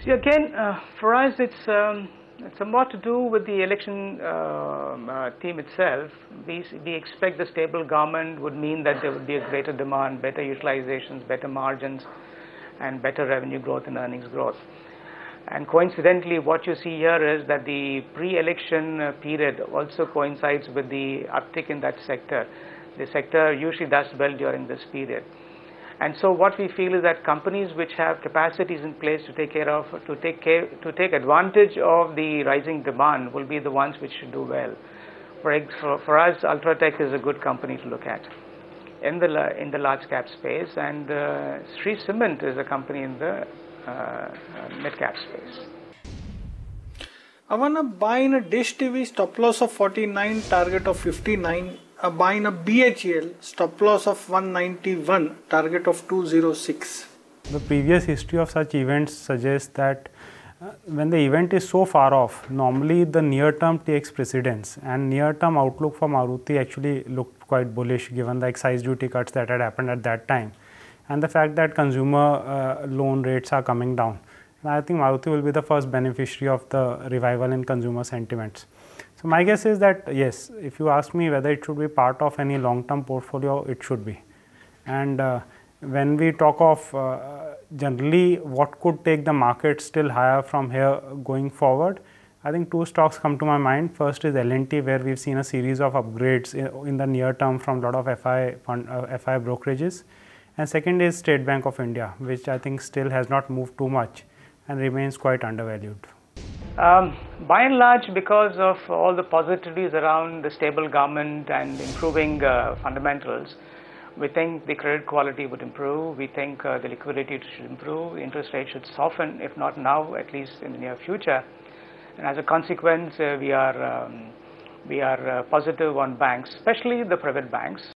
See, again, for us, it's somewhat to do with the election theme itself. We expect the stable government would mean that there would be a greater demand, better utilizations, better margins, and better revenue growth and earnings growth. And coincidentally, what you see here is that the pre-election period also coincides with the uptick in that sector. The sector usually does well during this period. And so what we feel is that companies which have capacities in place to take advantage of the rising demand will be the ones which should do well. For us, Ultratech is a good company to look at in the large cap space, and Shree Cement is a company in the mid cap space. I want to buy in a Dish TV, stop loss of 49, target of 59. Buy in a BHEL, stop loss of 191, target of 206. The previous history of such events suggests that when the event is so far off, normally the near term takes precedence, and near term outlook for Maruti actually looked quite bullish given the excise duty cuts that had happened at that time, and the fact that consumer loan rates are coming down. And I think Maruti will be the first beneficiary of the revival in consumer sentiments. So my guess is that yes, if you ask me whether it should be part of any long-term portfolio, it should be. And when we talk of generally what could take the market still higher from here going forward, I think two stocks come to my mind. First is L&T, where we've seen a series of upgrades in the near term from a lot of FI brokerages. And second is State Bank of India, which I think still has not moved too much and remains quite undervalued. By and large, because of all the positivities around the stable government and improving fundamentals, we think the credit quality would improve. We think the liquidity should improve. Interest rates should soften, if not now, at least in the near future. And as a consequence, we are positive on banks, especially the private banks.